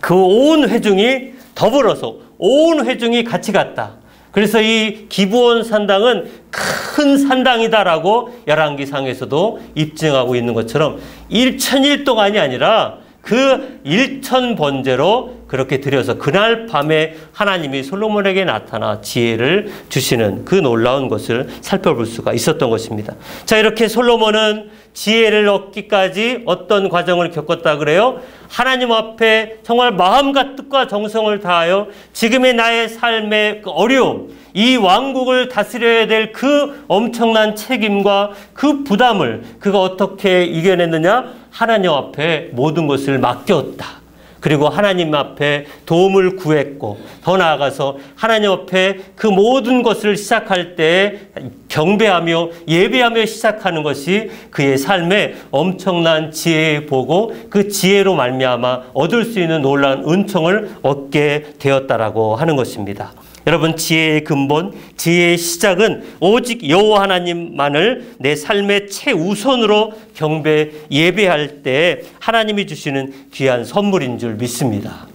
그 온 회중이 더불어서 온 회중이 같이 갔다. 그래서 이 기브온 산당은 큰 산당이다라고 열왕기상에서도 입증하고 있는 것처럼 1001동안이 아니라 그 1000번제로 그렇게 드려서 그날 밤에 하나님이 솔로몬에게 나타나 지혜를 주시는 그 놀라운 것을 살펴볼 수가 있었던 것입니다. 자, 이렇게 솔로몬은 지혜를 얻기까지 어떤 과정을 겪었다 그래요? 하나님 앞에 정말 마음과 뜻과 정성을 다하여 지금의 나의 삶의 그 어려움, 이 왕국을 다스려야 될 그 엄청난 책임과 그 부담을 그가 어떻게 이겨냈느냐? 하나님 앞에 모든 것을 맡겼다. 그리고 하나님 앞에 도움을 구했고, 더 나아가서 하나님 앞에 그 모든 것을 시작할 때 경배하며 예배하며 시작하는 것이 그의 삶에 엄청난 지혜에 보고 그 지혜로 말미암아 얻을 수 있는 놀라운 은총을 얻게 되었다라고 하는 것입니다. 여러분, 지혜의 근본, 지혜의 시작은 오직 여호와 하나님만을 내 삶의 최우선으로 경배, 예배할 때 하나님이 주시는 귀한 선물인 줄 믿습니다.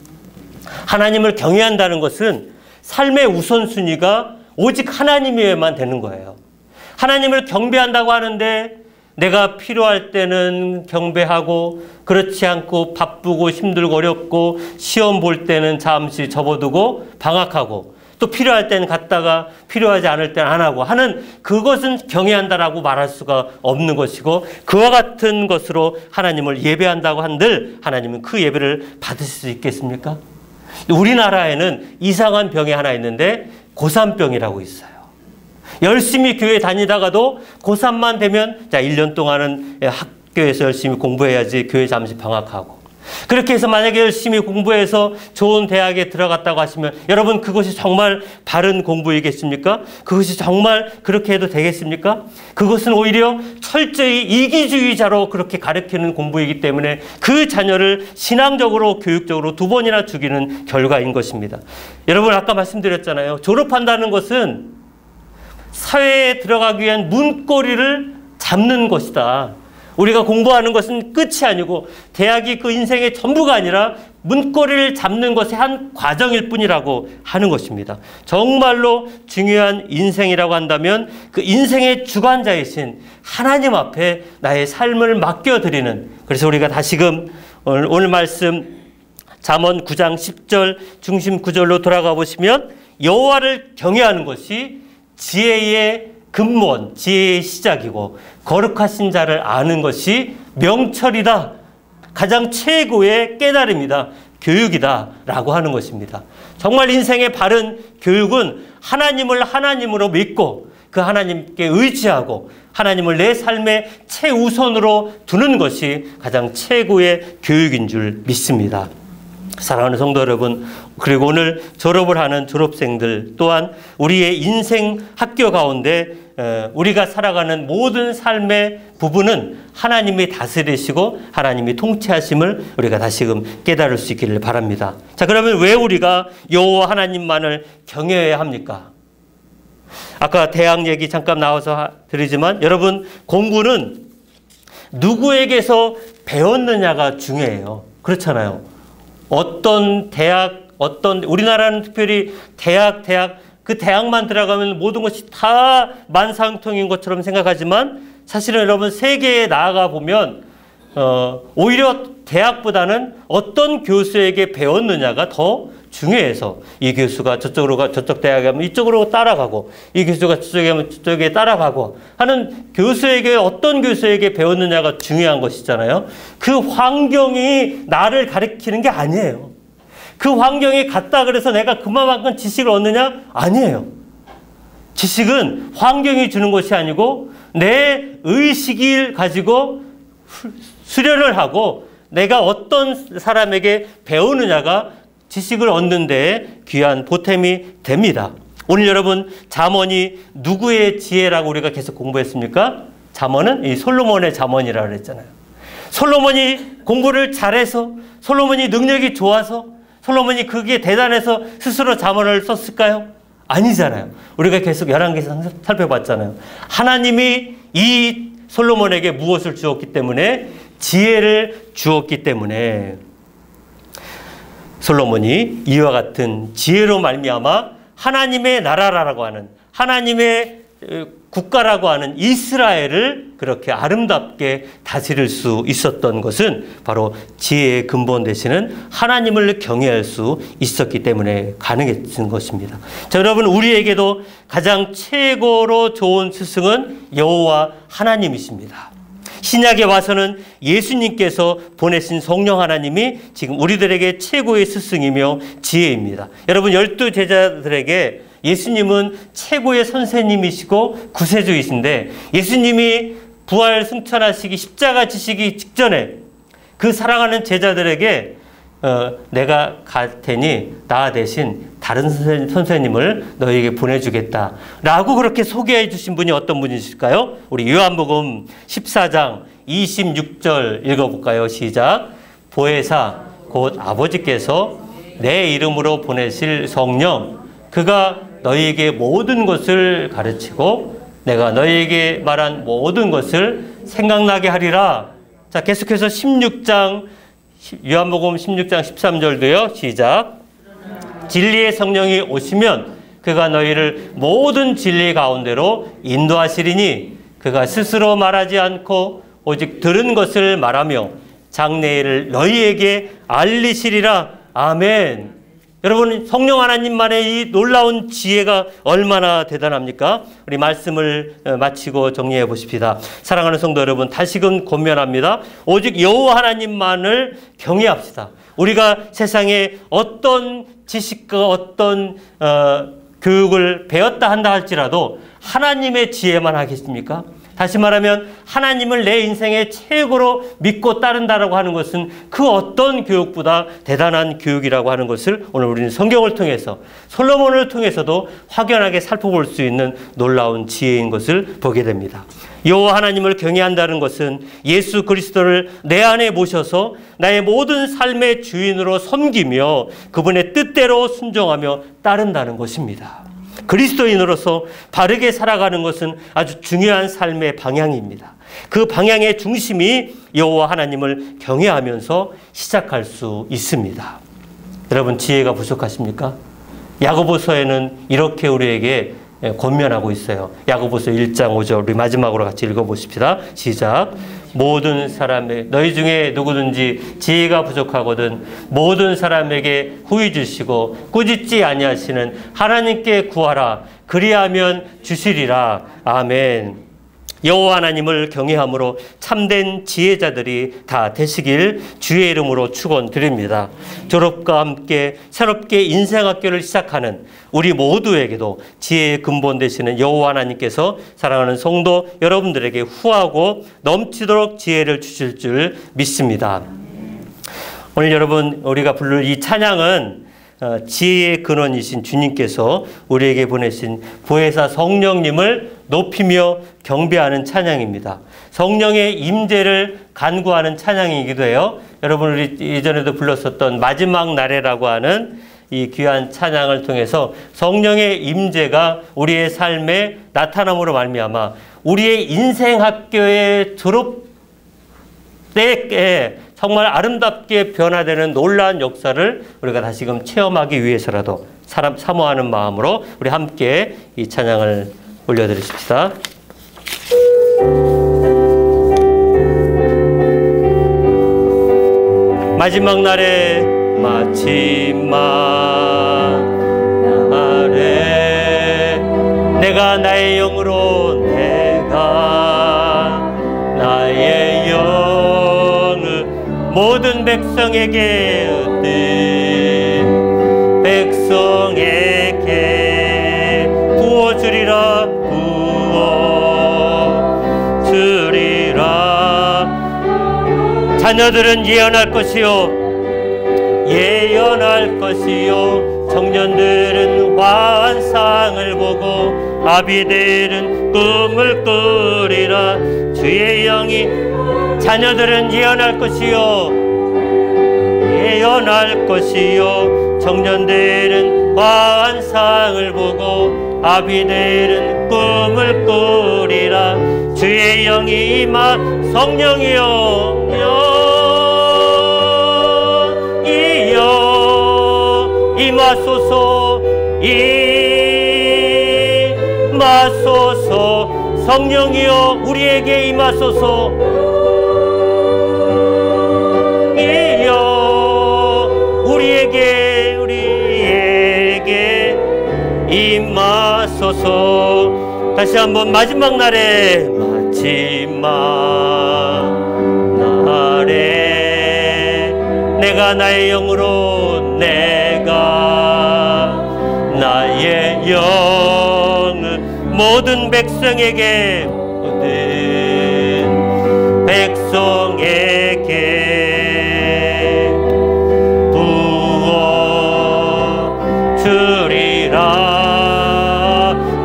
하나님을 경외한다는 것은 삶의 우선순위가 오직 하나님이어야만 되는 거예요. 하나님을 경배한다고 하는데 내가 필요할 때는 경배하고 그렇지 않고 바쁘고 힘들고 어렵고 시험 볼 때는 잠시 접어두고 방학하고 또 필요할 때는 갔다가 필요하지 않을 때는 안 하고 하는 그것은 경외한다라고 말할 수가 없는 것이고, 그와 같은 것으로 하나님을 예배한다고 한들 하나님은 그 예배를 받으실 수 있겠습니까? 우리나라에는 이상한 병이 하나 있는데 고3병이라고 있어요. 열심히 교회 다니다가도 고3만 되면 자 1년 동안은 학교에서 열심히 공부해야지, 교회 잠시 방학하고, 그렇게 해서 만약에 열심히 공부해서 좋은 대학에 들어갔다고 하시면 여러분, 그것이 정말 바른 공부이겠습니까? 그것이 정말 그렇게 해도 되겠습니까? 그것은 오히려 철저히 이기주의자로 그렇게 가르치는 공부이기 때문에 그 자녀를 신앙적으로 교육적으로 2번이나 죽이는 결과인 것입니다. 여러분, 아까 말씀드렸잖아요. 졸업한다는 것은 사회에 들어가기 위한 문고리를 잡는 것이다. 우리가 공부하는 것은 끝이 아니고 대학이 그 인생의 전부가 아니라 문고리를 잡는 것의 한 과정일 뿐이라고 하는 것입니다. 정말로 중요한 인생이라고 한다면 그 인생의 주관자이신 하나님 앞에 나의 삶을 맡겨드리는, 그래서 우리가 다시금 오늘 말씀 잠언 9장 10절 중심 구절로 돌아가 보시면 여호와를 경외하는 것이 지혜의 근본, 지혜의 시작이고 거룩하신 자를 아는 것이 명철이다. 가장 최고의 깨달음이다. 교육이다. 라고 하는 것입니다. 정말 인생의 바른 교육은 하나님을 하나님으로 믿고 그 하나님께 의지하고 하나님을 내 삶의 최우선으로 두는 것이 가장 최고의 교육인 줄 믿습니다. 사랑하는 성도 여러분, 그리고 오늘 졸업을 하는 졸업생들 또한 우리의 인생 학교 가운데 우리가 살아가는 모든 삶의 부분은 하나님이 다스리시고 하나님이 통치하심을 우리가 다시금 깨달을 수 있기를 바랍니다. 자, 그러면 왜 우리가 여호와 하나님만을 경외해야 합니까? 아까 대학 얘기 잠깐 나와서 드리지만 여러분, 공부는 누구에게서 배웠느냐가 중요해요. 그렇잖아요. 어떤 대학, 우리나라는 특별히 대학, 그 대학만 들어가면 모든 것이 다 만사형통인 것처럼 생각하지만 사실은 여러분, 세계에 나아가 보면 오히려 대학보다는 어떤 교수에게 배웠느냐가 더 중요해서 이 교수가 저쪽으로 가, 저쪽 대학에 가면 이쪽으로 따라가고, 이 교수가 저쪽에 가면 저쪽에 따라가고 하는 교수에게, 어떤 교수에게 배웠느냐가 중요한 것이잖아요. 그 환경이 나를 가르치는 게 아니에요. 그 환경에 갔다 그래서 내가 그만큼 지식을 얻느냐? 아니에요. 지식은 환경이 주는 것이 아니고 내 의식을 가지고 수련을 하고 내가 어떤 사람에게 배우느냐가 지식을 얻는 데 귀한 보탬이 됩니다. 오늘 여러분, 잠언이 누구의 지혜라고 우리가 계속 공부했습니까? 잠언은 이 솔로몬의 잠언이라고 그랬잖아요. 솔로몬이 공부를 잘해서, 솔로몬이 능력이 좋아서, 솔로몬이 그게 대단해서 스스로 잠언을 썼을까요? 아니잖아요. 우리가 계속 열왕기상 살펴봤잖아요. 하나님이 이 솔로몬에게 무엇을 주었기 때문에? 지혜를 주었기 때문에 솔로몬이 이와 같은 지혜로 말미암아 하나님의 나라라고 하는, 하나님의 국가라고 하는 이스라엘을 그렇게 아름답게 다스릴 수 있었던 것은 바로 지혜의 근본 되시는 하나님을 경외할 수 있었기 때문에 가능했던 것입니다. 자, 여러분, 우리에게도 가장 최고로 좋은 스승은 여호와 하나님이십니다. 신약에 와서는 예수님께서 보내신 성령 하나님이 지금 우리들에게 최고의 스승이며 지혜입니다. 여러분, 12 제자들에게 예수님은 최고의 선생님이시고 구세주이신데, 예수님이 부활 승천하시기, 십자가 지시기 직전에 그 사랑하는 제자들에게 내가 갈 테니 나 대신 다른 선생님을 너희에게 보내주겠다 라고 그렇게 소개해 주신 분이 어떤 분이실까요? 우리 요한복음 14장 26절 읽어볼까요? 시작. 보혜사 곧 아버지께서 내 이름으로 보내실 성령, 그가 너희에게 모든 것을 가르치고 내가 너희에게 말한 모든 것을 생각나게 하리라. 자, 계속해서 16장, 요한복음 16장 13절도요. 시작. 진리의 성령이 오시면 그가 너희를 모든 진리 가운데로 인도하시리니 그가 스스로 말하지 않고 오직 들은 것을 말하며 장래일을 너희에게 알리시리라. 아멘. 여러분, 성령 하나님만의 이 놀라운 지혜가 얼마나 대단합니까? 우리 말씀을 마치고 정리해 보십시다. 사랑하는 성도 여러분, 다시금 권면합니다. 오직 여호와 하나님만을 경외합시다. 우리가 세상에 어떤 지식과 어떤 교육을 배웠다 한다 할지라도 하나님의 지혜만 하겠습니까? 다시 말하면 하나님을 내 인생의 최고로 믿고 따른다라고 하는 것은 그 어떤 교육보다 대단한 교육이라고 하는 것을 오늘 우리는 성경을 통해서, 솔로몬을 통해서도 확연하게 살펴볼 수 있는 놀라운 지혜인 것을 보게 됩니다. 여호와 하나님을 경외한다는 것은 예수 그리스도를 내 안에 모셔서 나의 모든 삶의 주인으로 섬기며 그분의 뜻대로 순종하며 따른다는 것입니다. 그리스도인으로서 바르게 살아가는 것은 아주 중요한 삶의 방향입니다. 그 방향의 중심이 여호와 하나님을 경외하면서 시작할 수 있습니다. 여러분, 지혜가 부족하십니까? 야고보서에는 이렇게 우리에게 권면하고 있어요. 야고보서 1장 5절 우리 마지막으로 같이 읽어보십시다. 시작. 모든 사람의 너희 중에 누구든지 지혜가 부족하거든 모든 사람에게 후히 주시고 꾸짖지 아니하시는 하나님께 구하라. 그리하면 주시리라. 아멘. 여호와 하나님을 경외함으로 참된 지혜자들이 다 되시길 주의 이름으로 축원드립니다. 졸업과 함께 새롭게 인생학교를 시작하는 우리 모두에게도 지혜의 근본 되시는 여호와 하나님께서 사랑하는 성도 여러분들에게 후하고 넘치도록 지혜를 주실 줄 믿습니다. 오늘 여러분, 우리가 부를 이 찬양은 지혜의 근원이신 주님께서 우리에게 보내신 보혜사 성령님을 높이며 경배하는 찬양입니다. 성령의 임재를 간구하는 찬양이기도 해요. 여러분, 우리 이전에도 불렀었던 마지막 날에라고 하는 이 귀한 찬양을 통해서 성령의 임재가 우리의 삶에 나타남으로 말미암아 우리의 인생학교의 졸업 때에 정말 아름답게 변화되는 놀라운 역사를 우리가 다시금 체험하기 위해서라도 사모하는 마음으로 우리 함께 이 찬양을 올려드리십시다. 마지막 날에 내가 나의 영으로 내가 나의 영을 모든 백성에게 얻은 백성에게 부어주리라. 자녀들은 예언할 것이요 청년들은 환상을 보고 아비들은 꿈을 꾸리라. 주의 영이 자녀들은 예언할 것이요 청년들은 환상을 보고 아비들은 꿈을 꾸리라. 주의 영이 임하 성령이여 임하소서. 성령이여 우리에게 임하소서. 이여 우리에게 임하소서. 다시 한번 마지막 날에 내가 나의 영으로 내가 나의 영을 모든 백성에게 부어주리라.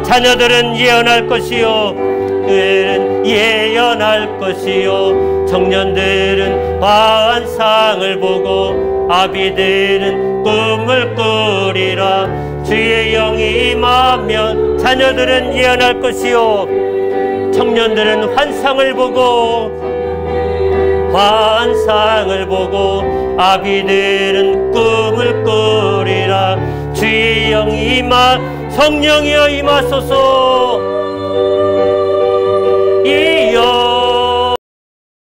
자녀들은 예언할 것이요 그들은 예언할 것이요 청년들은 환상을 보고 아비들은 꿈을 꾸리라. 주의 영이 임하면 자녀들은 예언할 것이요 청년들은 환상을 보고 아비들은 꿈을 꾸리라. 주의 영이 임하 성령이여 임하소서.